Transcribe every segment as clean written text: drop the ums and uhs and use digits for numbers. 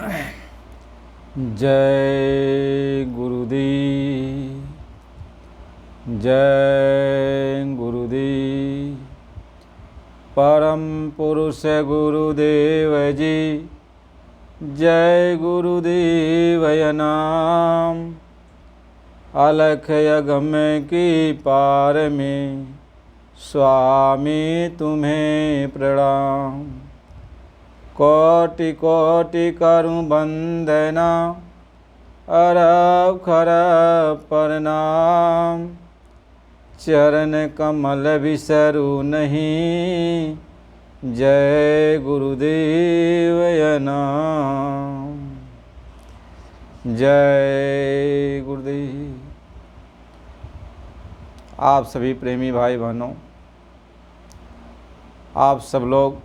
जय गुरुदेव, जय गुरुदेव। परम पुरुष गुरुदेव जी, जय गुरुदेव नाम। अलख यगम की पार में स्वामी तुम्हें प्रणाम। कोटि कोटि करूं वंदना, अरब खरब प्रणाम। चरण कमल बिसरू नहीं, जय गुरुदेव नाम। जय गुरुदेव। आप सभी प्रेमी भाई बहनों, आप सब लोग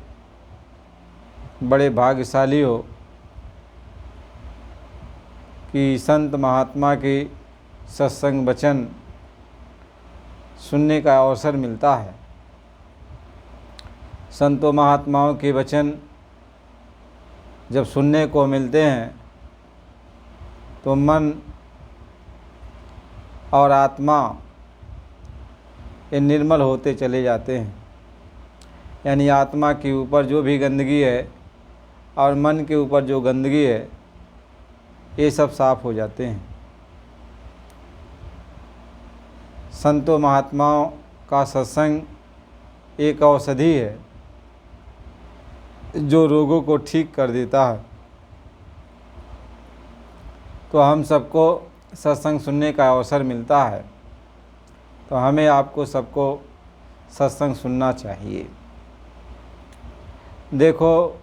बड़े भाग्यशाली हो कि संत महात्मा के सत्संग वचन सुनने का अवसर मिलता है। संतों महात्माओं के वचन जब सुनने को मिलते हैं तो मन और आत्मा ये निर्मल होते चले जाते हैं। यानी आत्मा के ऊपर जो भी गंदगी है और मन के ऊपर जो गंदगी है, ये सब साफ हो जाते हैं। संतों महात्माओं का सत्संग एक औषधि है जो रोगों को ठीक कर देता है। तो हम सबको सत्संग सुनने का अवसर मिलता है, तो हमें आपको सबको सत्संग सुनना चाहिए। देखो,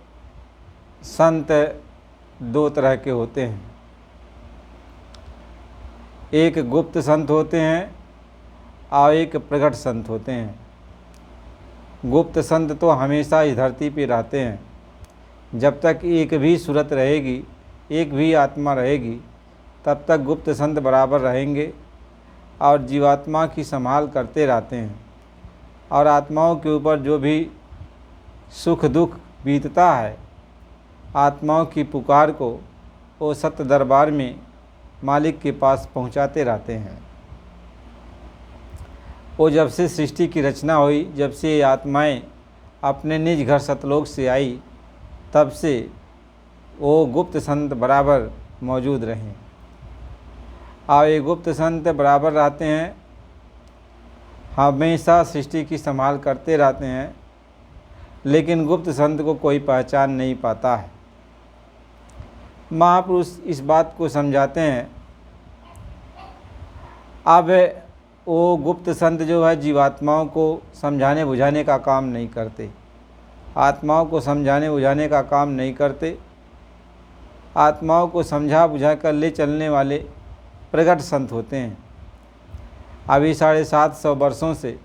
संत दो तरह के होते हैं। एक गुप्त संत होते हैं और एक प्रकट संत होते हैं। गुप्त संत तो हमेशा इस धरती पे रहते हैं। जब तक एक भी सूरत रहेगी, एक भी आत्मा रहेगी, तब तक गुप्त संत बराबर रहेंगे और जीवात्मा की संभाल करते रहते हैं। और आत्माओं के ऊपर जो भी सुख दुख बीतता है, आत्माओं की पुकार को वो सत्य दरबार में मालिक के पास पहुंचाते रहते हैं। वो जब से सृष्टि की रचना हुई, जब से ये आत्माएं अपने निज घर सतलोक से आई, तब से वो गुप्त संत बराबर मौजूद रहे। और ये गुप्त संत बराबर रहते हैं, हमेशा सृष्टि की संभाल करते रहते हैं, लेकिन गुप्त संत को कोई पहचान नहीं पाता है। महापुरुष इस बात को समझाते हैं। अब वो गुप्त संत जो है जीवात्माओं को समझाने बुझाने का काम नहीं करते, आत्माओं को समझाने बुझाने का काम नहीं करते। आत्माओं को समझा बुझा कर ले चलने वाले प्रगट संत होते हैं। अभी 750 वर्षों से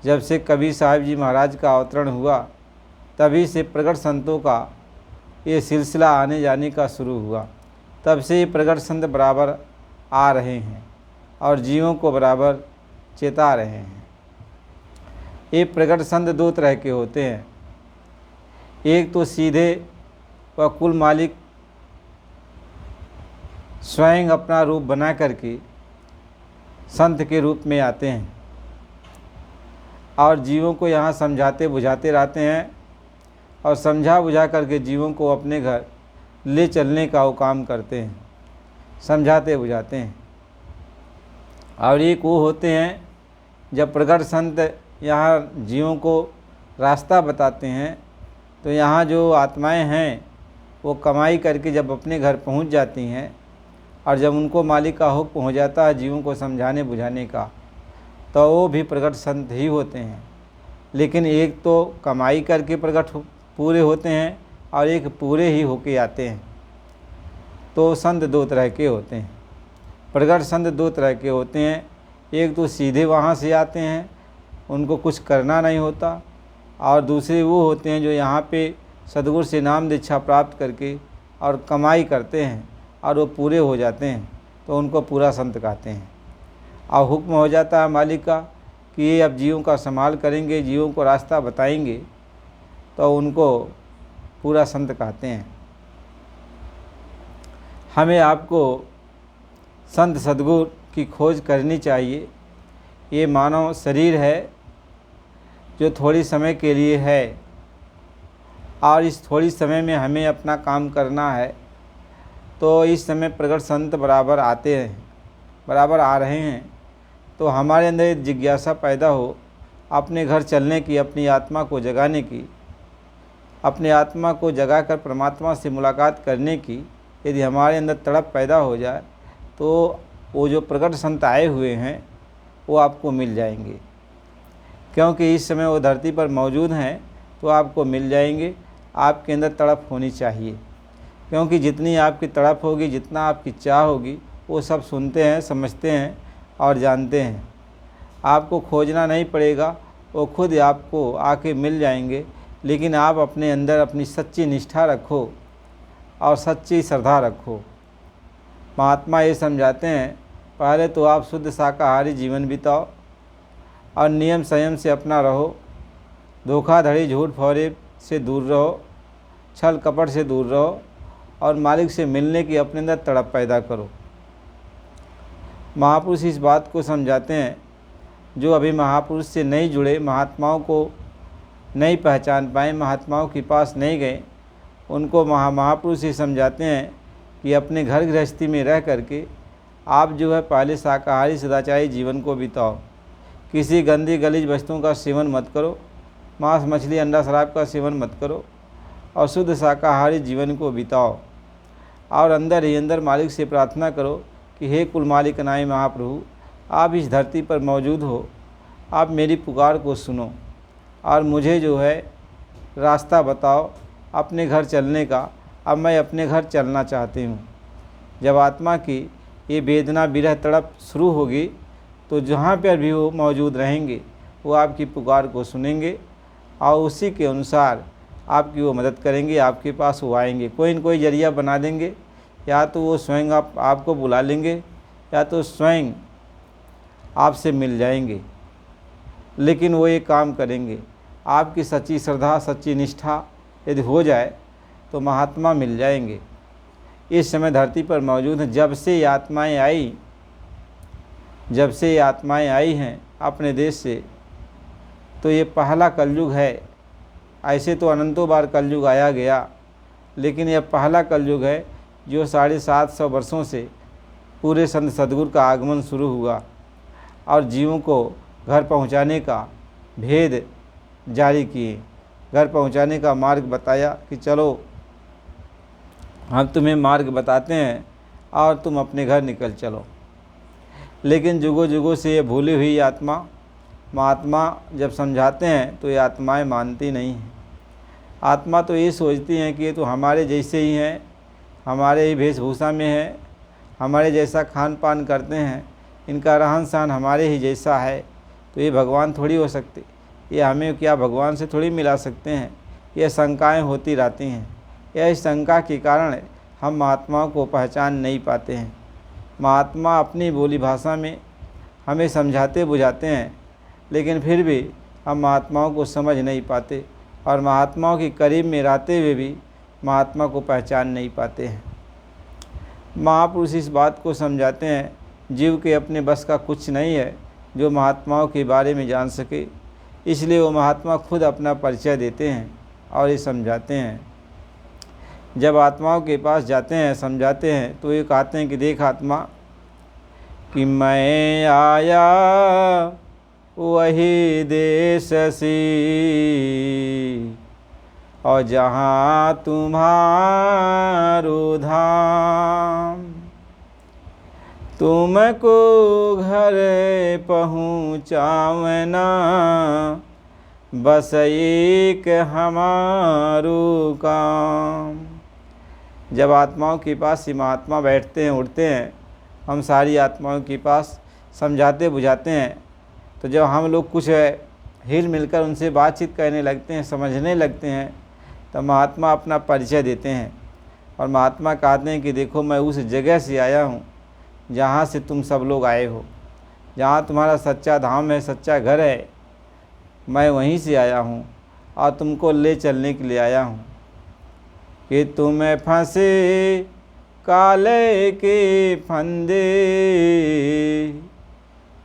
जब से कबीर साहिब जी महाराज का अवतरण हुआ, तभी से प्रगट संतों का ये सिलसिला आने जाने का शुरू हुआ। तब से ये प्रगट संत बराबर आ रहे हैं और जीवों को बराबर चेता रहे हैं। ये प्रगट संत दो तरह के होते हैं। एक तो सीधे व कुल मालिक स्वयं अपना रूप बना करके संत के रूप में आते हैं और जीवों को यहाँ समझाते बुझाते रहते हैं और समझा बुझा करके जीवों को अपने घर ले चलने का वो काम करते हैं, समझाते बुझाते हैं। और एक वो होते हैं जब प्रगट संत यहाँ जीवों को रास्ता बताते हैं, तो यहाँ जो आत्माएं हैं वो कमाई करके जब अपने घर पहुँच जाती हैं और जब उनको मालिक का हुक्म हो जाता है जीवों को समझाने बुझाने का, तो वो भी प्रगट संत ही होते हैं। लेकिन एक तो कमाई करके प्रगट पूरे होते हैं और एक पूरे ही होके आते हैं। तो संत दो तरह के होते हैं। प्रगट संत दो तरह के होते हैं। एक तो सीधे वहाँ से आते हैं, उनको कुछ करना नहीं होता, और दूसरे वो होते हैं जो यहाँ पे सद्गुरु से नाम दीक्षा प्राप्त करके और कमाई करते हैं और वो पूरे हो जाते हैं, तो उनको पूरा संत कहते हैं। और हुक्म हो जाता है मालिक का कि ये अब जीवों का संभाल करेंगे, जीवों को रास्ता बताएंगे, तो उनको पूरा संत कहते हैं। हमें आपको संत सद्गुरु की खोज करनी चाहिए। ये मानव शरीर है जो थोड़ी समय के लिए है और इस थोड़ी समय में हमें अपना काम करना है। तो इस समय प्रगट संत बराबर आते हैं, बराबर आ रहे हैं। तो हमारे अंदर एक जिज्ञासा पैदा हो अपने घर चलने की, अपनी आत्मा को जगाने की, अपनी आत्मा को जगाकर परमात्मा से मुलाकात करने की यदि हमारे अंदर तड़प पैदा हो जाए तो वो जो प्रगट संत आए हुए हैं वो आपको मिल जाएंगे। क्योंकि इस समय वो धरती पर मौजूद हैं तो आपको मिल जाएंगे। आपके अंदर तड़प होनी चाहिए, क्योंकि जितनी आपकी तड़प होगी, जितना आपकी चाह होगी, वो सब सुनते हैं, समझते हैं और जानते हैं। आपको खोजना नहीं पड़ेगा, वो खुद आपको आके मिल जाएंगे। लेकिन आप अपने अंदर अपनी सच्ची निष्ठा रखो और सच्ची श्रद्धा रखो। महात्मा ये समझाते हैं, पहले तो आप शुद्ध शाकाहारी जीवन बिताओ और नियम संयम से अपना रहो। धोखाधड़ी, झूठ फौरे से दूर रहो, छल कपट से दूर रहो और मालिक से मिलने की अपने अंदर तड़प पैदा करो। महापुरुष इस बात को समझाते हैं, जो अभी महापुरुष से नहीं जुड़े, महात्माओं को नहीं पहचान पाए, महात्माओं के पास नहीं गए, उनको महापुरुष ही समझाते हैं कि अपने घर गृहस्थी में रह करके आप जो है पहले शाकाहारी सदाचारी जीवन को बिताओ। किसी गंदी गलीज वस्तुओं का सेवन मत करो, मांस मछली अंडा शराब का सेवन मत करो और शुद्ध शाकाहारी जीवन को बिताओ। और अंदर ही अंदर मालिक से प्रार्थना करो कि हे कुल मालिक नाय महाप्रभु, आप इस धरती पर मौजूद हो, आप मेरी पुकार को सुनो और मुझे जो है रास्ता बताओ अपने घर चलने का। अब मैं अपने घर चलना चाहती हूँ। जब आत्मा की ये वेदना विरह तड़प शुरू होगी तो जहाँ पर भी वो मौजूद रहेंगे वो आपकी पुकार को सुनेंगे और उसी के अनुसार आपकी वो मदद करेंगे, आपके पास वो आएंगे। कोई न कोई जरिया बना देंगे, या तो वो स्वयं आपको बुला लेंगे या तो स्वयं आपसे मिल जाएंगे। लेकिन वो ये काम करेंगे। आपकी सच्ची श्रद्धा, सच्ची निष्ठा यदि हो जाए तो महात्मा मिल जाएंगे। इस समय धरती पर मौजूद हैं। जब से ये आत्माएं आई हैं अपने देश से, तो ये पहला कलयुग है। ऐसे तो अनंतों बार कलयुग आया गया, लेकिन यह पहला कलयुग है जो 750 वर्षों से पूरे संत सद्गुरु का आगमन शुरू हुआ और जीवों को घर पहुंचाने का भेद जारी किए, घर पहुंचाने का मार्ग बताया कि चलो हम तुम्हें मार्ग बताते हैं और तुम अपने घर निकल चलो। लेकिन जुगों जुगों से ये भूली हुई आत्मा, महात्मा जब समझाते हैं तो ये आत्माएं मानती नहीं हैं। आत्मा तो ये सोचती हैं कि ये तो हमारे जैसे ही हैं, हमारे ही वेशभूषा में है, हमारे जैसा खान पान करते हैं, इनका रहन सहन हमारे ही जैसा है, तो ये भगवान थोड़ी हो सकते, ये हमें क्या भगवान से थोड़ी मिला सकते हैं। ये शंकाएं होती रहती हैं। यह शंका के कारण हम महात्माओं को पहचान नहीं पाते हैं। महात्मा अपनी बोली भाषा में हमें समझाते बुझाते हैं, लेकिन फिर भी हम महात्माओं को समझ नहीं पाते और महात्माओं के करीब में रहते हुए भी महात्मा को पहचान नहीं पाते हैं। महापुरुष इस बात को समझाते हैं, जीव के अपने बस का कुछ नहीं है जो महात्माओं के बारे में जान सके। इसलिए वो महात्मा खुद अपना परिचय देते हैं और ये समझाते हैं। जब आत्माओं के पास जाते हैं, समझाते हैं, तो ये कहते हैं कि देख आत्मा, कि मैं आया वही देश सी और जहाँ तुम्हारो धाम, तुमको घर पहुँचावना बस एक हमारो काम। जब आत्माओं के पास ही महात्मा बैठते हैं, उठते हैं, हम सारी आत्माओं के पास समझाते बुझाते हैं, तो जब हम लोग कुछ हिल मिलकर उनसे बातचीत करने लगते हैं, समझने लगते हैं, तब महात्मा अपना परिचय देते हैं और महात्मा कहते हैं कि देखो मैं उस जगह से आया हूँ जहाँ से तुम सब लोग आए हो, जहाँ तुम्हारा सच्चा धाम है, सच्चा घर है, मैं वहीं से आया हूँ और तुमको ले चलने के लिए आया हूँ। कि तुम फंसे काल के फंदे,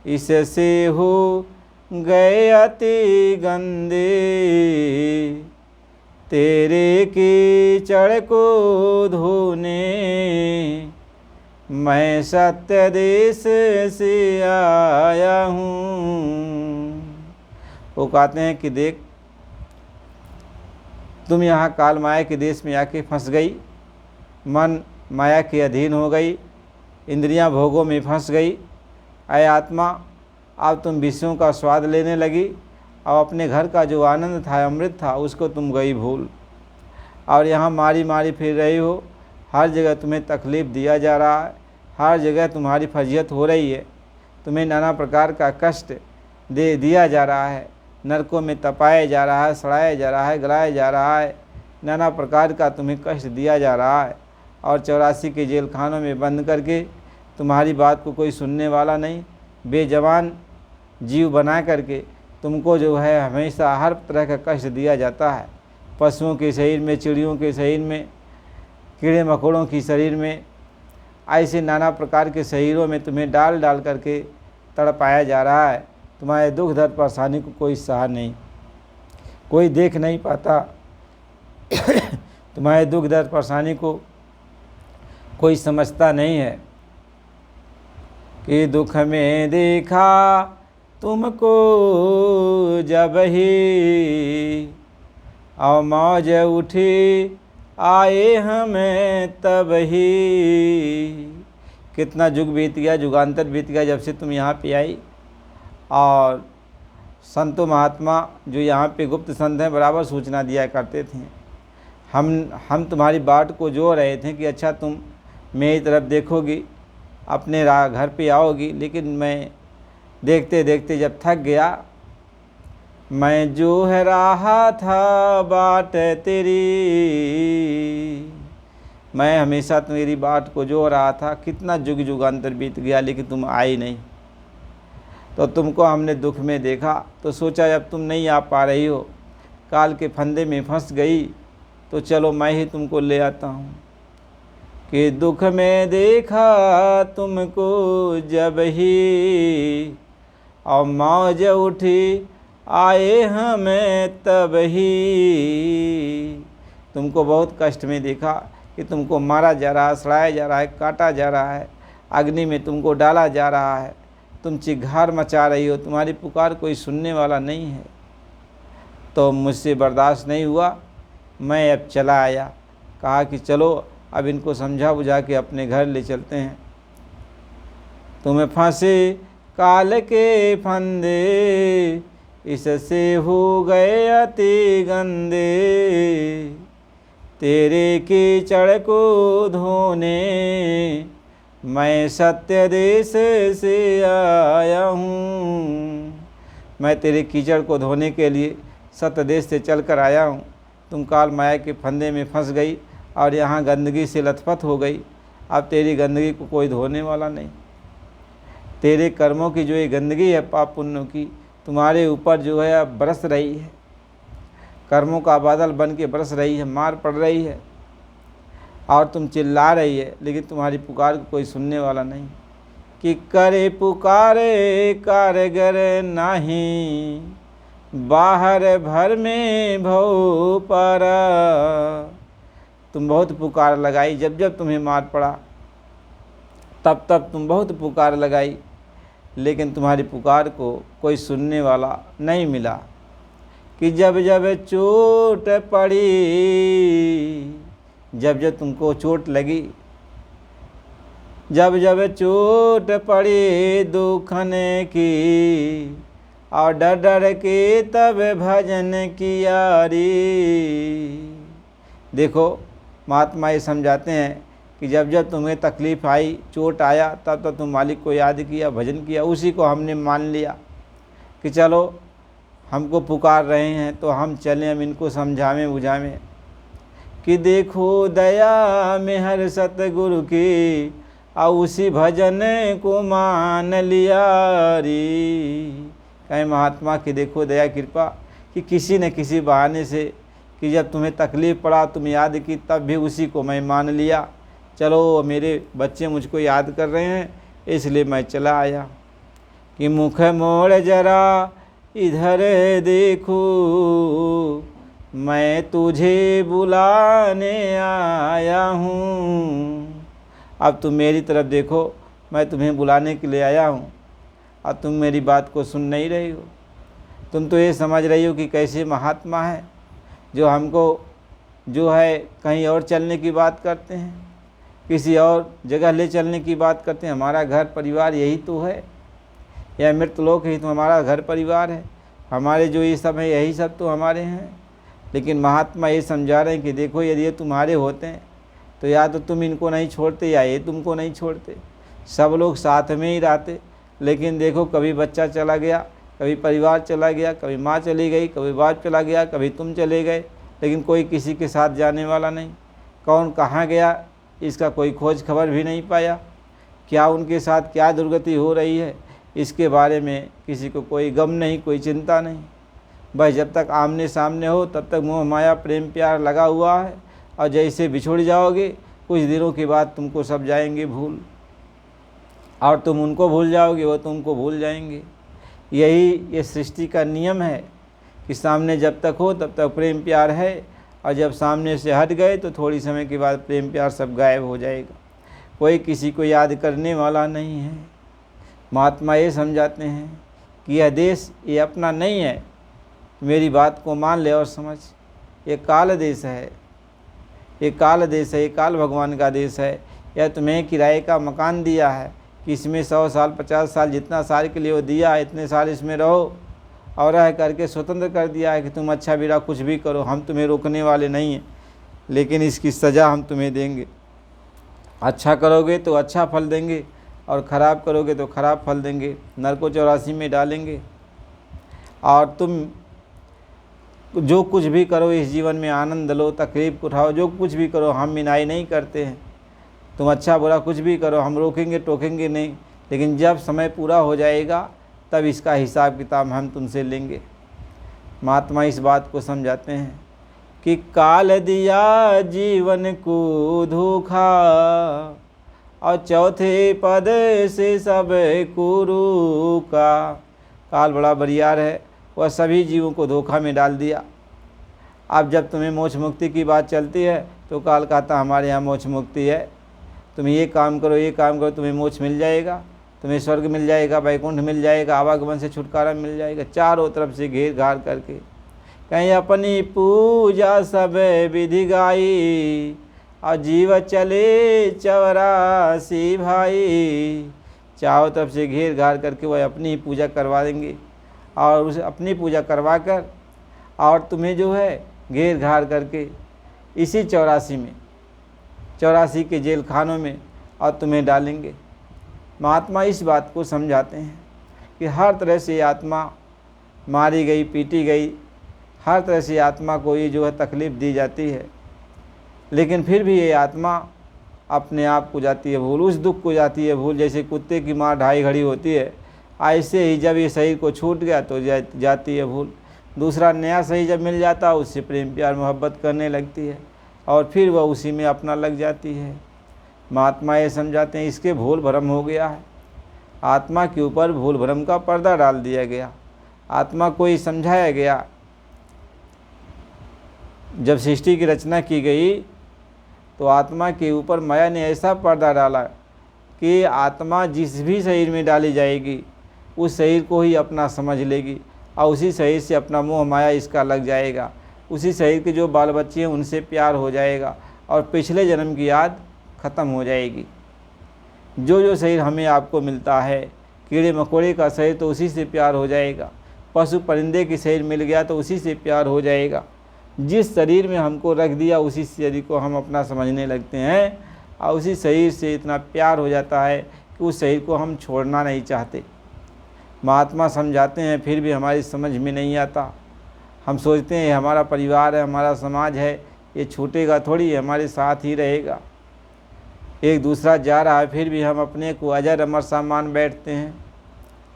इससे हो गए अति गंदे, तेरे कीचड़ को धोने मैं सत्य देश से आया हूँ। वो कहते हैं कि देख, तुम यहाँ काल माया के देश में आके फंस गई, मन माया के अधीन हो गई, इंद्रियां भोगों में फंस गई। ऐ आत्मा, अब तुम विषयों का स्वाद लेने लगी और अपने घर का जो आनंद था, अमृत था, उसको तुम गई भूल और यहाँ मारी मारी फिर रही हो। हर जगह तुम्हें तकलीफ़ दिया जा रहा है, हर जगह तुम्हारी फजीयत हो रही है, तुम्हें नाना प्रकार का कष्ट दे दिया जा रहा है, नरकों में तपाया जा रहा है, सड़ाया जा रहा है, गलाया जा रहा है, नाना प्रकार का तुम्हें कष्ट दिया जा रहा है। और 84 के जेल खानों में बंद करके तुम्हारी बात को कोई सुनने वाला नहीं, बेजवान जीव बना करके तुमको जो है हमेशा हर तरह का कष्ट दिया जाता है। पशुओं के शरीर में, चिड़ियों के शरीर में, कीड़े मकोड़ों की शरीर में, ऐसे नाना प्रकार के शरीरों में तुम्हें डाल डाल करके तड़पाया जा रहा है। तुम्हारे दुख दर्द परेशानी को कोई सहा नहीं, कोई देख नहीं पाता। तुम्हारे दुख दर्द परेशानी को कोई समझता नहीं है कि दुख में देखा तुमको जब ही, और मौज उठी आए हमें तब ही। कितना युग बीत गया, युगांतर बीत गया जब से तुम यहाँ पे आई। और संतो महात्मा जो यहाँ पे गुप्त संत हैं बराबर सूचना दिया करते थे। हम तुम्हारी बाट को जो रहे थे कि अच्छा तुम मेरी तरफ देखोगी, अपने घर पे आओगी, लेकिन मैं देखते देखते जब थक गया, मैं जो है रहा था बाट तेरी, मैं हमेशा तुम्हारी बाट को जो रहा था। कितना युग युगांतर बीत गया लेकिन तुम आई नहीं। तो तुमको हमने दुख में देखा तो सोचा जब तुम नहीं आ पा रही हो, काल के फंदे में फंस गई, तो चलो मैं ही तुमको ले आता हूँ। कि दुख में देखा तुमको जब ही, और मौज उठी आए हमें तब ही। तुमको बहुत कष्ट में देखा कि तुमको मारा जा रहा है, सड़ाया जा रहा है, काटा जा रहा है, अग्नि में तुमको डाला जा रहा है, तुम चिघार मचा रही हो, तुम्हारी पुकार कोई सुनने वाला नहीं है। तो मुझसे बर्दाश्त नहीं हुआ, मैं अब चला आया। कहा कि चलो अब इनको समझा बुझा के अपने घर ले चलते हैं। तुम्हें फंसे काल के फंदे, इससे हो गए अति गंदे, तेरे कीचड़ को धोने मैं सत्य देश से आया हूँ। मैं तेरे कीचड़ को धोने के लिए सत्य देश से चल कर आया हूँ। तुम काल माया के फंदे में फंस गई और यहाँ गंदगी से लथपथ हो गई। अब तेरी गंदगी को कोई धोने वाला नहीं। तेरे कर्मों की जो ये गंदगी है पाप पुण्यों की, तुम्हारे ऊपर जो है अब बरस रही है, कर्मों का बादल बन के बरस रही है, मार पड़ रही है और तुम चिल्ला रही है, लेकिन तुम्हारी पुकार को कोई सुनने वाला नहीं। कि करे पुकारे कारगर नहीं, बाहर भर में भव पारा। तुम बहुत पुकार लगाई, जब जब तुम्हें मार पड़ा तब तब तुम बहुत पुकार लगाई, लेकिन तुम्हारी पुकार को कोई सुनने वाला नहीं मिला। कि जब जब चोट पड़ी, जब जब तुमको चोट लगी, जब जब चोट पड़ी दुखने की, और डर डर के तब भजन किया रे। देखो महात्मा ये समझाते हैं कि जब जब तुम्हें तकलीफ़ आई, चोट आया, तब तब तुम मालिक को याद किया, भजन किया। उसी को हमने मान लिया कि चलो हमको पुकार रहे हैं तो हम चलें, हम इनको समझावें बुझावें। कि देखो दया में हर सतगुरु की, और उसी भजन को मान लिया रे। कहें महात्मा की देखो दया कृपा कि किसी न किसी बहाने से, कि जब तुम्हें तकलीफ़ पड़ा तुम याद की, तब भी उसी को मैं मान लिया। चलो मेरे बच्चे मुझको याद कर रहे हैं इसलिए मैं चला आया कि मुख मोड़ जरा इधर देखूं, मैं तुझे बुलाने आया हूँ। अब तुम मेरी तरफ देखो, मैं तुम्हें बुलाने के लिए आया हूँ और तुम मेरी बात को सुन नहीं रही हो। तुम तो ये समझ रही हो कि कैसे महात्मा है जो हमको जो है कहीं और चलने की बात करते हैं, किसी और जगह ले चलने की बात करते हैं। हमारा घर परिवार यही तो है, यह मृतलोक ही तो हमारा घर परिवार है। हमारे जो ये सब है यही सब तो हमारे हैं। लेकिन महात्मा ये समझा रहे हैं कि देखो यदि ये तुम्हारे होते हैं तो या तो तुम इनको नहीं छोड़ते या ये तुमको नहीं छोड़ते। सब लोग साथ में ही रहते, लेकिन देखो कभी बच्चा चला गया, कभी परिवार चला गया, कभी माँ चली गई, कभी बाप चला गया, कभी तुम चले गए, लेकिन कोई किसी के साथ जाने वाला नहीं। कौन कहाँ गया इसका कोई खोज खबर भी नहीं पाया। क्या उनके साथ क्या दुर्गति हो रही है इसके बारे में किसी को कोई गम नहीं, कोई चिंता नहीं। भाई जब तक आमने सामने हो तब तक मोह माया प्रेम प्यार लगा हुआ है, और जैसे बिछुड़ जाओगे कुछ दिनों के बाद तुमको सब जाएंगे भूल, और तुम उनको भूल जाओगे, वो तुमको भूल जाएंगे। यही ये सृष्टि का नियम है कि सामने जब तक हो तब तक प्रेम प्यार है, और जब सामने से हट गए तो थोड़ी समय के बाद प्रेम प्यार सब गायब हो जाएगा। कोई किसी को याद करने वाला नहीं है। महात्मा ये समझाते हैं कि यह देश ये अपना नहीं है, मेरी बात को मान ले और समझ। ये काल देश है, ये काल देश है, ये काल भगवान का देश है। यह तुम्हें किराए का मकान दिया है कि इसमें 100 साल 50 साल जितना साल के लिए वो दिया है इतने साल इसमें रहो, और रह करके स्वतंत्र कर दिया है कि तुम अच्छा बुरा कुछ भी करो, हम तुम्हें रोकने वाले नहीं हैं, लेकिन इसकी सज़ा हम तुम्हें देंगे। अच्छा करोगे तो अच्छा फल देंगे, और ख़राब करोगे तो ख़राब फल देंगे, नरको 84 में डालेंगे। और तुम जो कुछ भी करो इस जीवन में आनंद लो, तकलीफ उठाओ, जो कुछ भी करो, हम मिनाई नहीं करते हैं। तुम अच्छा बुरा कुछ भी करो, हम रोकेंगे टोकेंगे नहीं, लेकिन जब समय पूरा हो जाएगा तब इसका हिसाब किताब हम तुमसे लेंगे। महात्मा इस बात को समझाते हैं कि काल दिया जीवन को धोखा, और चौथे पद से सब कुरु का। काल बड़ा बरियार है, वह सभी जीवों को धोखा में डाल दिया। अब जब तुम्हें मोक्ष मुक्ति की बात चलती है तो काल कहता हमारे यहाँ मोक्ष मुक्ति है, तुम ये काम करो ये काम करो, तुम्हें मोक्ष मिल जाएगा, तुम्हें स्वर्ग मिल जाएगा, वैकुंठ मिल जाएगा, आवागमन से छुटकारा मिल जाएगा। चारों तरफ से घेर घार करके कहीं अपनी पूजा सब विधि गाई, और जीव चले 84 भाई। चारों तरफ से घेर घार करके वह अपनी ही पूजा करवा देंगे, और उसे अपनी पूजा करवा कर और तुम्हें जो है घेर घार करके इसी 84 में 84 के जेल खानों में और तुम्हें डालेंगे। महात्मा इस बात को समझाते हैं कि हर तरह से आत्मा मारी गई, पीटी गई, हर तरह से आत्मा को ये जो है तकलीफ़ दी जाती है, लेकिन फिर भी ये आत्मा अपने आप को जाती है भूल, उस दुख को जाती है भूल। जैसे कुत्ते की मार 2.5 घड़ी होती है, ऐसे ही जब ये शरीर को छूट गया तो जाती है भूल। दूसरा नया शरीर जब मिल जाता है उससे प्रेम प्यार मोहब्बत करने लगती है, और फिर वह उसी में अपना लग जाती है। महात्मा ये समझाते हैं इसके भूल भ्रम हो गया है, आत्मा के ऊपर भूल भ्रम का पर्दा डाल दिया गया। आत्मा को ही समझाया गया, जब सृष्टि की रचना की गई तो आत्मा के ऊपर माया ने ऐसा पर्दा डाला कि आत्मा जिस भी शरीर में डाली जाएगी उस शरीर को ही अपना समझ लेगी, और उसी शरीर से अपना मोह माया इसका लग जाएगा। उसी शरीर के जो बाल बच्चे हैं उनसे प्यार हो जाएगा, और पिछले जन्म की याद ख़त्म हो जाएगी। जो शरीर हमें आपको मिलता है, कीड़े मकोड़े का शरीर तो उसी से प्यार हो जाएगा, पशु परिंदे की शरीर मिल गया तो उसी से प्यार हो जाएगा। जिस शरीर में हमको रख दिया उसी शरीर को हम अपना समझने लगते हैं, और उसी शरीर से इतना प्यार हो जाता है कि उस शरीर को हम छोड़ना नहीं चाहते। महात्मा समझाते हैं फिर भी हमारी समझ में नहीं आता। हम सोचते हैं हमारा परिवार है, हमारा समाज है, ये छूटेगा थोड़ी, हमारे साथ ही रहेगा। एक दूसरा जा रहा है फिर भी हम अपने को अजर अमर सामान बैठते हैं।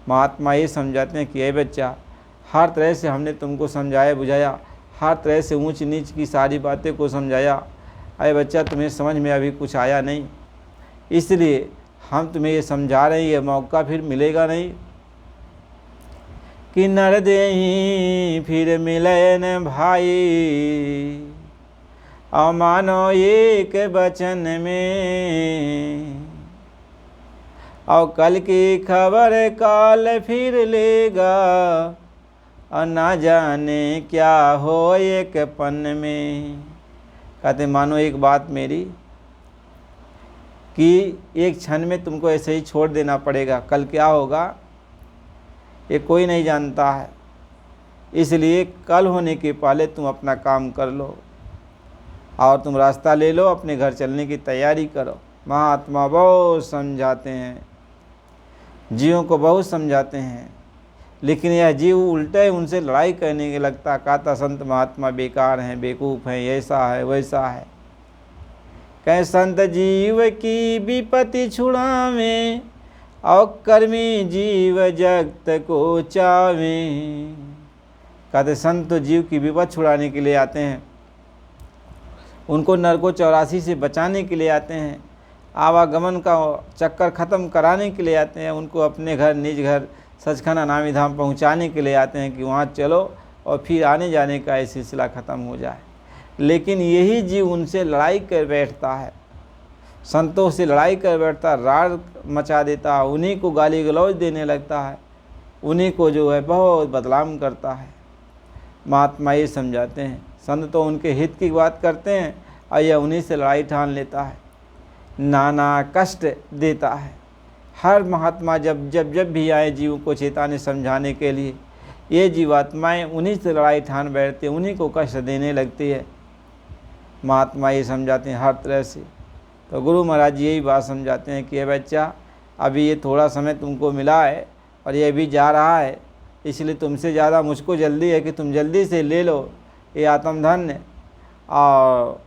महात्मा ये समझाते हैं कि ये बच्चा, हर तरह से हमने तुमको समझाया बुझाया, हर तरह से ऊंच नीच की सारी बातें को समझाया, अरे बच्चा, तुम्हें समझ में अभी कुछ आया नहीं, इसलिए हम तुम्हें ये समझा रहे हैं, ये मौका फिर मिलेगा नहीं कि नर देही फिर मिले न भाई, अमानो एक वचन में, और कल की खबर काल फिर लेगा, और ना जाने क्या हो एक पन में। कहते मानो एक बात मेरी कि एक क्षण में तुमको ऐसे ही छोड़ देना पड़ेगा, कल क्या होगा ये कोई नहीं जानता है, इसलिए कल होने के पहले तुम अपना काम कर लो और तुम रास्ता ले लो, अपने घर चलने की तैयारी करो। महात्मा बहुत समझाते हैं, जीवों को बहुत समझाते हैं, लेकिन यह जीव उल्टे उनसे लड़ाई करने के लगता, कहता संत महात्मा बेकार हैं, बेवकूफ़ हैं, ऐसा है वैसा है। कह संत जीव की विपत्ति छुड़ावें, और कर्मी जीव जगत को चावें। कहते संत तो जीव की विपत्ति छुड़ाने के लिए आते हैं, उनको नरको 84 से बचाने के लिए आते हैं, आवागमन का चक्कर ख़त्म कराने के लिए आते हैं, उनको अपने घर निज घर सचखंड अनामी धाम पहुँचाने के लिए आते हैं कि वहाँ चलो और फिर आने जाने का ये सिलसिला ख़त्म हो जाए। लेकिन यही जीव उनसे लड़ाई कर बैठता है, संतों से लड़ाई कर बैठता, रार मचा देता, उन्हीं को गाली गलौज देने लगता है, उन्हीं को जो है बहुत बदनाम करता है। महात्मा ये समझाते हैं, संत तो उनके हित की बात करते हैं और यह उन्हीं से लड़ाई ठान लेता है, नाना कष्ट देता है। हर महात्मा जब भी आए जीव को चेताने समझाने के लिए, ये जीवात्माएं उन्हीं से लड़ाई ठान बैठते, उन्हीं को कष्ट देने लगती है। महात्मा ये समझाते हैं हर तरह से। तो गुरु महाराज जी यही बात समझाते हैं कि बच्चा, अभी ये थोड़ा समय तुमको मिला है और ये भी जा रहा है, इसलिए तुमसे ज़्यादा मुझको जल्दी है कि तुम जल्दी से ले लो ये आत्मधन्य और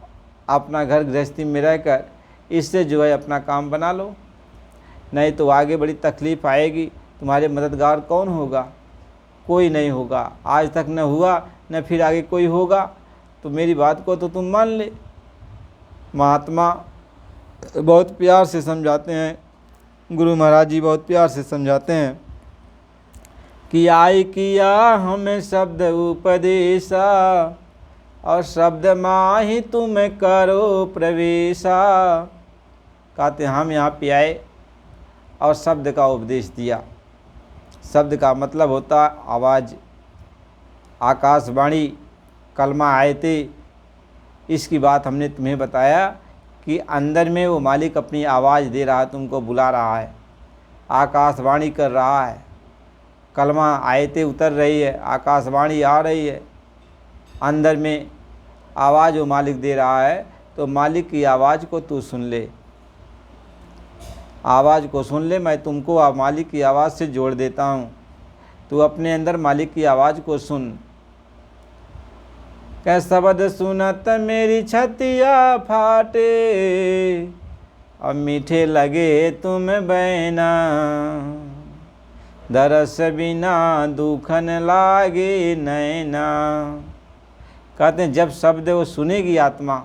अपना घर गृहस्थी में रहकर इससे जो है अपना काम बना लो, नहीं तो आगे बड़ी तकलीफ़ आएगी। तुम्हारे मददगार कौन होगा? कोई नहीं होगा, आज तक न हुआ न फिर आगे कोई होगा, तो मेरी बात को तो तुम मान ले। महात्मा बहुत प्यार से समझाते हैं, गुरु महाराज जी बहुत प्यार से समझाते हैं कि आई किया हमें शब्द उपदेशा, और शब्द माही तुम करो प्रवेशा। कहते हम यहाँ पे आए और शब्द का उपदेश दिया। शब्द का मतलब होता आवाज़, आकाशवाणी, कलमा आयते। इसकी बात हमने तुम्हें बताया कि अंदर में वो मालिक अपनी आवाज़ दे रहा है, तुमको बुला रहा है, आकाशवाणी कर रहा है, कलमा आयते उतर रही है, आकाशवाणी आ रही है, अंदर में आवाज़ वो मालिक दे रहा है। तो मालिक की आवाज़ को तू सुन ले, आवाज़ को सुन ले, मैं तुमको मालिक की आवाज़ से जोड़ देता हूँ। तू अपने अंदर मालिक की आवाज़ को सुन। कह शब्द सुनत मेरी छतिया फाटे, अब मीठे लगे तुम बैना, दरस बिना दुखन लागे नैना। कहते हैं जब शब्द वो सुनेगी आत्मा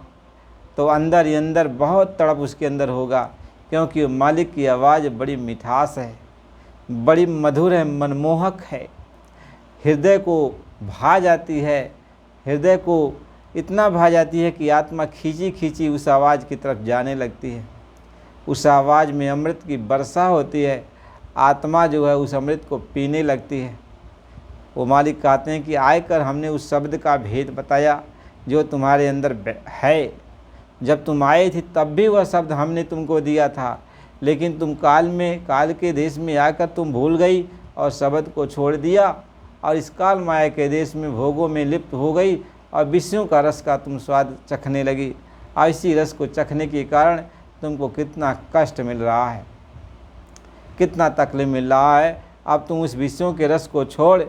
तो अंदर ही अंदर बहुत तड़प उसके अंदर होगा, क्योंकि मालिक की आवाज़ बड़ी मिठास है, बड़ी मधुर है, मनमोहक है, हृदय को भा जाती है, हृदय को इतना भा जाती है कि आत्मा खींची खींची उस आवाज़ की तरफ जाने लगती है। उस आवाज़ में अमृत की वर्षा होती है, आत्मा जो है उस अमृत को पीने लगती है। वो मालिक कहते हैं कि आकर हमने उस शब्द का भेद बताया जो तुम्हारे अंदर है। जब तुम आए थे तब भी वह शब्द हमने तुमको दिया था, लेकिन तुम काल के देश में आकर तुम भूल गई और शब्द को छोड़ दिया, और इस काल माया के देश में भोगों में लिप्त हो गई और विषयों का रस का तुम स्वाद चखने लगी। और इसी रस को चखने के कारण तुमको कितना कष्ट मिल रहा है, कितना तकलीफ मिल रहा है। अब तुम उस विषयों के रस को छोड़,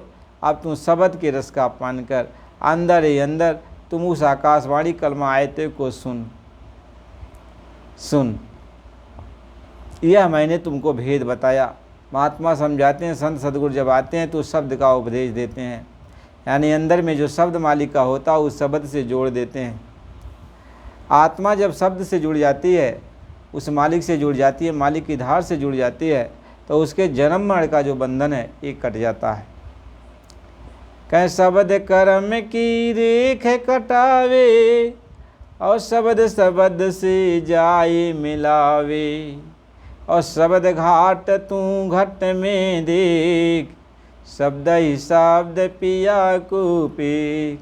अब तुम शब्द के रस का पान कर, अंदर ही अंदर तुम उस आकाशवाणी कलमा आयते को सुन। यह मैंने तुमको भेद बताया। महात्मा समझाते हैं, संत सदगुरु जब आते हैं तो शब्द का उपदेश देते हैं, यानी अंदर में जो शब्द मालिक का होता है उस शब्द से जोड़ देते हैं। आत्मा जब शब्द से जुड़ जाती है, उस मालिक से जुड़ जाती है, मालिक की धार से जुड़ जाती है, तो उसके जन्म मरण का जो बंधन है ये कट जाता है। कह शब्द कर्म की रेख कटावे, और शब्द शब्द से जाए मिलावे, और शब्द घाट तू घट में देख, शब्द ही शब्द पिया को पेख।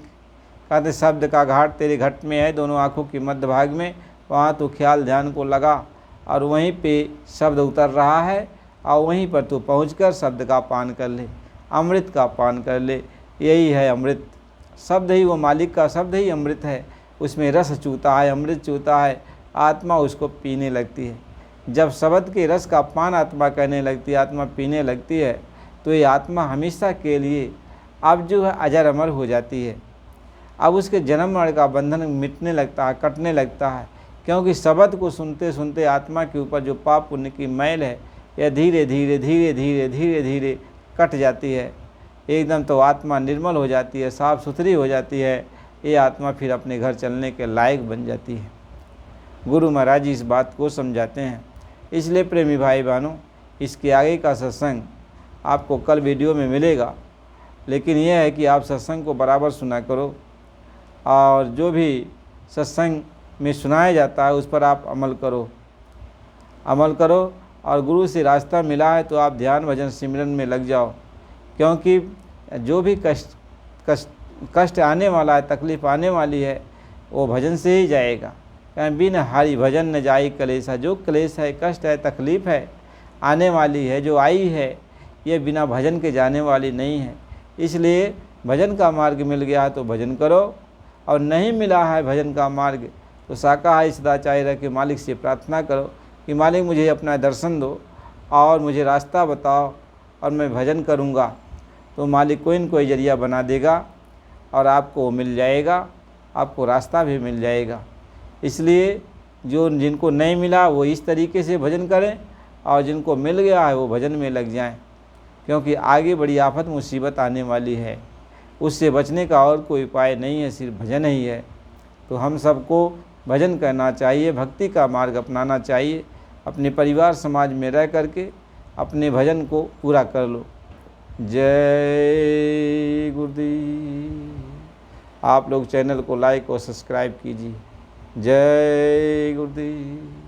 कहते शब्द का घाट तेरे घट में है, दोनों आँखों के मध्य भाग में, वहाँ तो ख्याल ध्यान को लगा और वहीं पे शब्द उतर रहा है, और वहीं पर तू पहुंचकर शब्द का पान कर ले, अमृत का पान कर ले। यही है अमृत। शब्द ही वो मालिक का शब्द ही अमृत है, उसमें रस चूता है, अमृत चूता है, आत्मा उसको पीने लगती है। जब शब्द के रस का पान आत्मा करने लगती है, आत्मा पीने लगती है, तो ये आत्मा हमेशा के लिए अब जो है अजर अमर हो जाती है। अब उसके जन्म मरण का बंधन मिटने लगता है, कटने लगता है, क्योंकि शब्द को सुनते सुनते आत्मा के ऊपर जो पाप पुण्य की मैल है यह धीरे धीरे धीरे धीरे धीरे धीरे कट जाती है। एकदम तो आत्मा निर्मल हो जाती है, साफ़ सुथरी हो जाती है। ये आत्मा फिर अपने घर चलने के लायक बन जाती है। गुरु महाराज जी इस बात को समझाते हैं। इसलिए प्रेमी भाई बहनों, इसके आगे का सत्संग आपको कल वीडियो में मिलेगा, लेकिन यह है कि आप सत्संग को बराबर सुना करो, और जो भी सत्संग में सुनाया जाता है उस पर आप अमल करो, और गुरु से रास्ता मिला है तो आप ध्यान भजन सिमरन में लग जाओ, क्योंकि जो भी कष्ट आने वाला है, तकलीफ़ आने वाली है, वो भजन से ही जाएगा। बिन हरि भजन न जाई कलेशा। जो क्लेश है, कष्ट है, तकलीफ़ है, आने वाली है, जो आई है, ये बिना भजन के जाने वाली नहीं है। इसलिए भजन का मार्ग मिल गया है तो भजन करो, और नहीं मिला है भजन का मार्ग तो शाकाहारी सदाचारी रह के मालिक से प्रार्थना करो कि मालिक मुझे अपना दर्शन दो और मुझे रास्ता बताओ और मैं भजन करूँगा। तो मालिक कोई न कोई जरिया बना देगा और आपको मिल जाएगा, आपको रास्ता भी मिल जाएगा। इसलिए जिनको नहीं मिला वो इस तरीके से भजन करें, और जिनको मिल गया है वो भजन में लग जाएं, क्योंकि आगे बड़ी आफत मुसीबत आने वाली है। उससे बचने का और कोई उपाय नहीं है, सिर्फ भजन ही है। तो हम सबको भजन करना चाहिए, भक्ति का मार्ग अपनाना चाहिए। अपने परिवार समाज में रह करके अपने भजन को पूरा कर लो। जय गुरुदेव। आप लोग चैनल को लाइक और सब्सक्राइब कीजिए। जय गुरुदेव।